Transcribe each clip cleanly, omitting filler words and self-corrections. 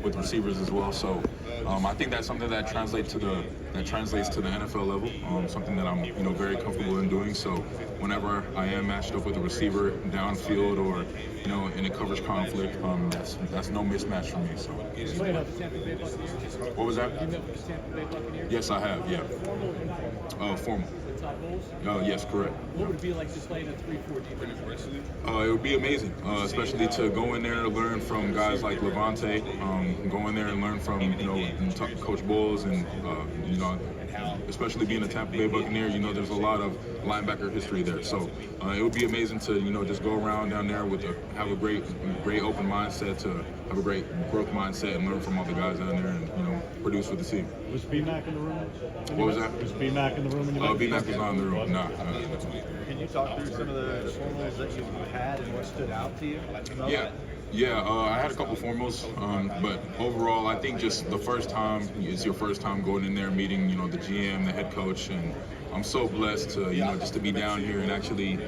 with receivers as well. So I think that's something that translates to the NFL level. Something that I'm very comfortable in doing. So whenever I am matched up with a receiver downfield or in a coverage conflict, that's no mismatch for me. So. What was that? Yes, I have. Yeah. Formal. Yes, correct. What would it be like just playing a 3-4 defense? It would be amazing, especially to go in there and learn from guys like Levante, go in there and learn from Coach Bowles, and especially being a Tampa Bay Buccaneer, there's a lot of linebacker history there. So it would be amazing to just go around down there have a great open mindset, to have a great growth mindset, and learn from all the guys down there, and produce for the team. Was B-Mac in the room? What was that? Was B-Mac in the room? B-Mac was not in the room. No. Can you talk through some of the formals that you had and what stood out to you? Yeah, I had a couple formals, but overall, I think just the first time, it's your first time going in there, meeting, the GM, the head coach, and I'm so blessed to, just to be down here and actually,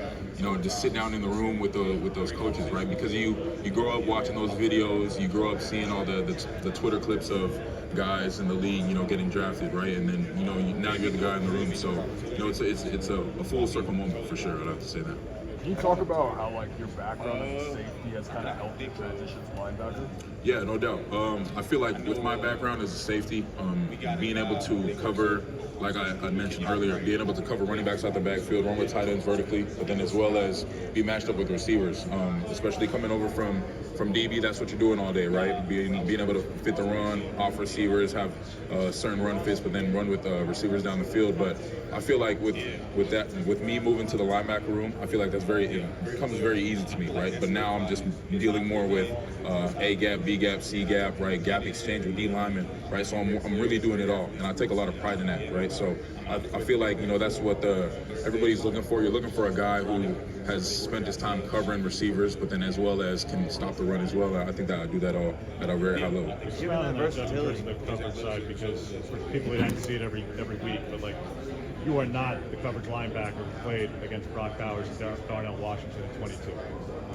just sit down in the room with those coaches, right? Because you grow up watching those videos, you grow up seeing all the Twitter clips of guys in the league, getting drafted, right? And then, now you're the guy in the room, so, it's a full circle moment for sure. I'd have to say that. Can you talk about how your background as a safety has kind of helped you transition to linebacker? Yeah, no doubt. I feel like with my background as a safety, being able to cover, like I mentioned earlier, being able to cover running backs out the backfield, run with tight ends vertically, but then as well as be matched up with receivers, especially coming over from DB, that's what you're doing all day, right? Being able to fit the run, off receivers, have certain run fits, but then run with receivers down the field. But I feel like with me moving to the linebacker room, I feel like it becomes very easy to me, right? But now I'm just dealing more with A gap, B gap, C gap, right? Gap exchange with D lineman, right? So I'm really doing it all, and I take a lot of pride in that, right? So I feel like that's what everybody's looking for. You're looking for a guy who has spent his time covering receivers, but then as well as can stop the run as well. I think that I do that all at a very high level. Given that versatility, the coverage side, because for people who don't see it every week, but you are not the coverage linebacker who played against Brock Bowers and Darnell Washington in 22.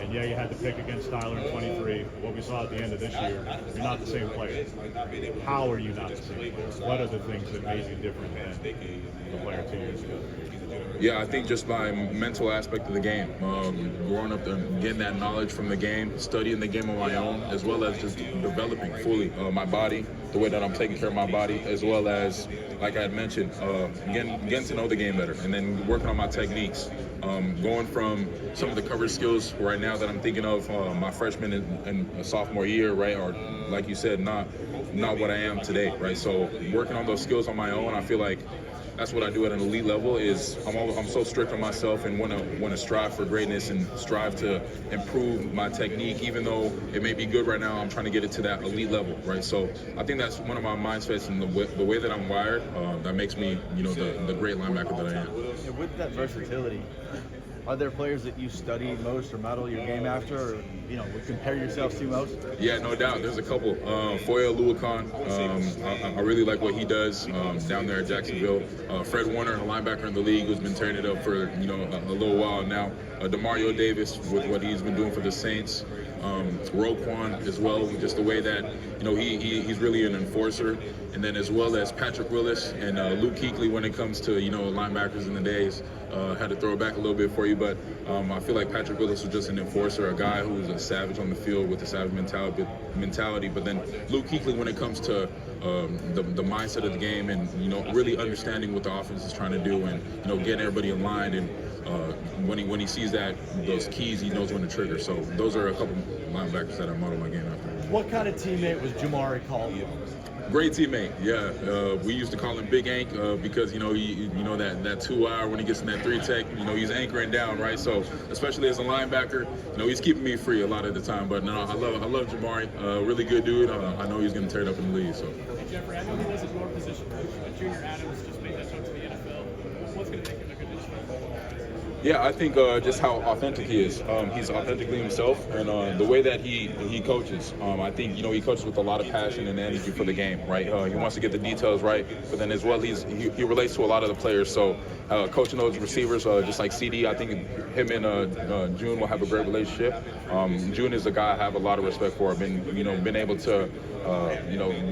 And yeah, you had to pick against Styler in 23. But what we saw at the end of this year, you're not the same player. How are you not the same player? What are the things that made you different than the player 2 years ago? Yeah, I think just my mental aspect of the game, growing up and getting that knowledge from the game, studying the game on my own, as well as just developing fully my body, the way that I'm taking care of my body, as well as, like I had mentioned, getting to know the game better, and then working on my techniques. Going from some of the coverage skills right now that I'm thinking of my freshman and sophomore year, right, or like you said, not what I am today, right? So working on those skills on my own, I feel like that's what I do at an elite level. Is I'm so strict on myself and want to strive for greatness and strive to improve my technique, even though it may be good right now. I'm trying to get it to that elite level, right? So I think that's one of my mindsets, and the way that I'm wired that makes me, the great linebacker that I am. And with that versatility, are there players that you study most or model your game after, or would compare yourself to most? Yeah, no doubt. There's a couple. Foya Oluokun, I really like what he does down there at Jacksonville. Fred Warner, a linebacker in the league, who's been tearing it up for a little while now. Demario Davis with what he's been doing for the Saints. Roquan as well, just the way that he's really an enforcer, and then as well as Patrick Willis and Luke Kuechly when it comes to linebackers in the days. Had to throw it back a little bit for you, but I feel like Patrick Willis was just an enforcer, a guy who's a savage on the field with a savage mentality. But then Luke Kuechly when it comes to the mindset of the game and really understanding what the offense is trying to do and getting everybody in line, and when he sees those keys, he knows when to trigger. So those are a couple linebackers that I model my game after. What kind of teammate was Jamari Caldwell? Great teammate, yeah. We used to call him Big Ank because that 2 hour when he gets in that 3 tech, he's anchoring down, right? So especially as a linebacker, he's keeping me free a lot of the time. But no, I love Jamari, really good dude. I know he's going to tear it up in the league. So. Hey Jeffrey, I know he wasn't your position coach, but Junior Adams just made that jump to the NFL. What's going to make him a good addition? Yeah, I think just how authentic he is. He's authentically himself, and the way that he coaches. I think he coaches with a lot of passion and energy for the game. Right, he wants to get the details right, but then as well he relates to a lot of the players. So coaching those receivers, just like CD, I think him and June will have a great relationship. June is a guy I have a lot of respect for. I've been able to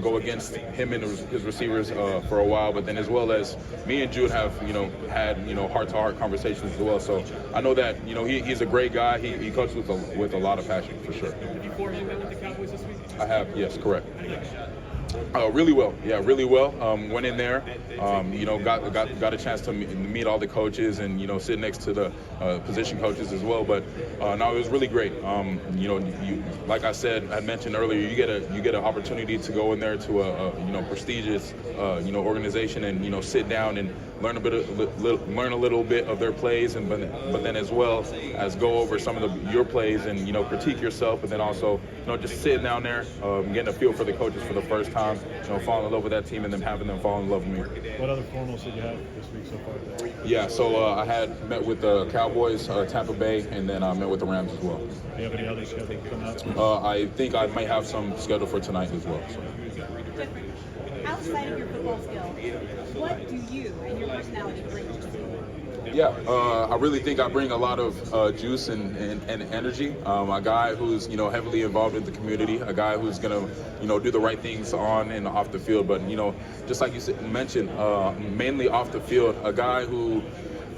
go against him and his receivers for a while, but then as well as me and June have had heart-to-heart conversations as well. So I know that he's a great guy. He coaches with a lot of passion for sure. Have you formed with the Cowboys this week? I have, yes, correct. Really well. Yeah, really well. Went in there, got a chance to meet all the coaches and sit next to the position coaches as well. But no, it was really great. Like I said, I mentioned earlier, you get an opportunity to go in there to a prestigious organization and sit down and learn a little bit of their plays, and but then as well as go over some of your plays and critique yourself, but then also just sitting down there, getting a feel for the coaches for the first time, falling in love with that team and then having them fall in love with me. What other formals did you have this week so far? Yeah, so I had met with the Cowboys, Tampa Bay, and then I met with the Rams as well. Do you have any other scheduled coming up? I think I might have some scheduled for tonight as well. So. Outside of your football skills, what do you and your personality bring to the team? Yeah, I really think I bring a lot of juice and energy. A guy who's heavily involved in the community, a guy who's gonna do the right things on and off the field. But just like you mentioned, mainly off the field, a guy who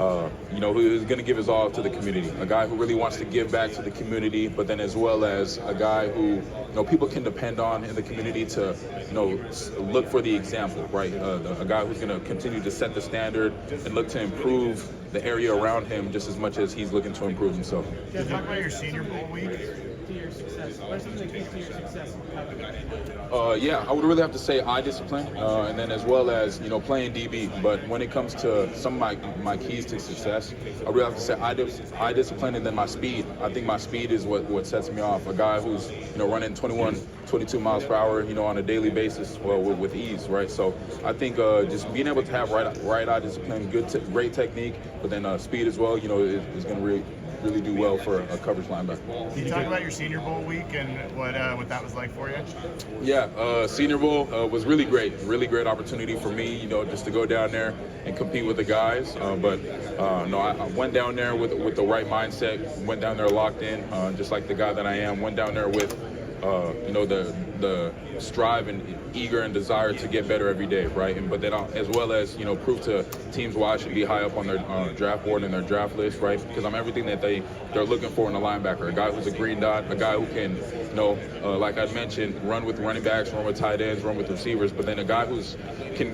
who is going to give his all to the community, a guy who really wants to give back to the community, but then as well as a guy who people can depend on in the community to look for the example, right? A guy who's going to continue to set the standard and look to improve the area around him just as much as he's looking to improve himself. Can you talk about your Senior Bowl week? To your success. What are some of the keys to your success? Yeah, I would really have to say eye discipline, and then as well as playing DB. But when it comes to some of my keys to success, I really have to say eye discipline, and then my speed. I think my speed is what sets me off. A guy who's running 21, 22 miles per hour, on a daily basis, with ease, right? So I think just being able to have right eye discipline, great technique, but then speed as well, is going to really do well for a coverage linebacker. Can you talk about your Senior Bowl week and what that was like for you? Yeah, Senior Bowl was really great opportunity for me, just to go down there and compete with the guys. But I went down there with the right mindset, went down there locked in, just like the guy that I am, went down there with the strive and eager and desire to get better every day, right? But then as well as prove to teams why I should be high up on their draft board and their draft list, right? Because I'm everything that they're looking for in a linebacker, a guy who's a green dot, a guy who can like I mentioned, run with running backs, run with tight ends, run with receivers, but then a guy who's can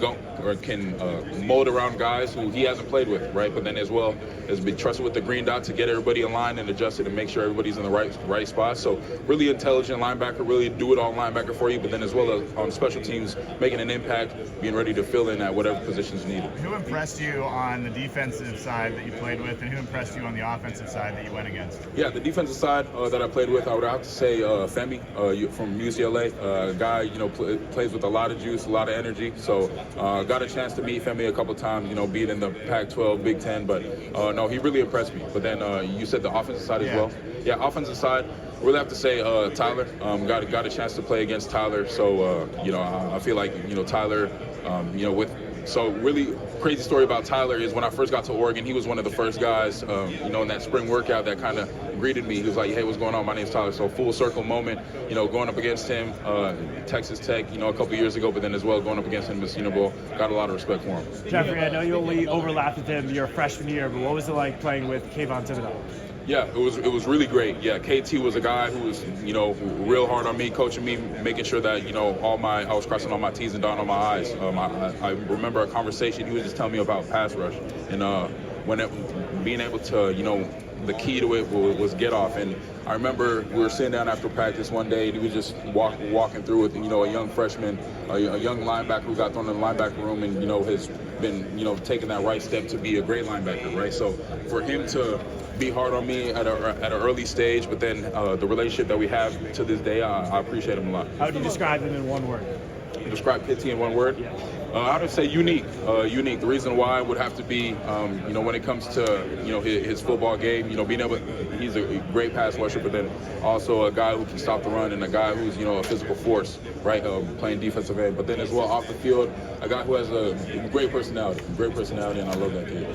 mold around guys who he hasn't played with, right? But then as well as be trusted with the green dot to get everybody in line and adjusted and make sure everybody's in the right spot. So really intelligent linebacker, really do it all linebacker for you, but then as well as on special teams, making an impact, being ready to fill in at whatever positions needed. Who impressed you on the defensive side that you played with, and who impressed you on the offensive side that you went against? Yeah, the defensive side that I played with, I would have to say Femi from UCLA, a guy plays with a lot of juice, a lot of energy. So got a chance to meet Femi a couple times, being in the Pac-12, Big Ten, but no, he really impressed me. But then you said the offensive side as well. Yeah, offensive side. Really have to say Tyler. Got a chance to play against Tyler, so I feel like Tyler, So really crazy story about Tyler is when I first got to Oregon, he was one of the first guys, in that spring workout that kind of greeted me. He was like, "Hey, what's going on? My name's Tyler." So full circle moment, going up against him, Texas Tech, a couple years ago, but then as well going up against him in the Senior Bowl, got a lot of respect for him. Jeffrey, I know you only overlapped with him your freshman year, but what was it like playing with Kayvon Thibodeau? Yeah, it was really great. Yeah, KT was a guy who was, real hard on me, coaching me, making sure that, I was crossing all my T's and dotting all my I's. I remember a conversation, he was just telling me about pass rush. And being able to, the key to it was get off. And I remember we were sitting down after practice one day, and he was just walking through with, a young freshman, a young linebacker who got thrown in the linebacker room and, has been, taking that right step to be a great linebacker, right? So for him to be hard on me at an early stage, but then the relationship that we have to this day, I appreciate him a lot. How would you describe him in one word? Describe KT in one word? Yeah. I would say unique. Unique. The reason why would have to be, when it comes to, his football game, being able, he's a great pass rusher, but then also a guy who can stop the run and a guy who's, a physical force, right? Playing defensive end, but then as well off the field, a guy who has a great personality, and I love that kid.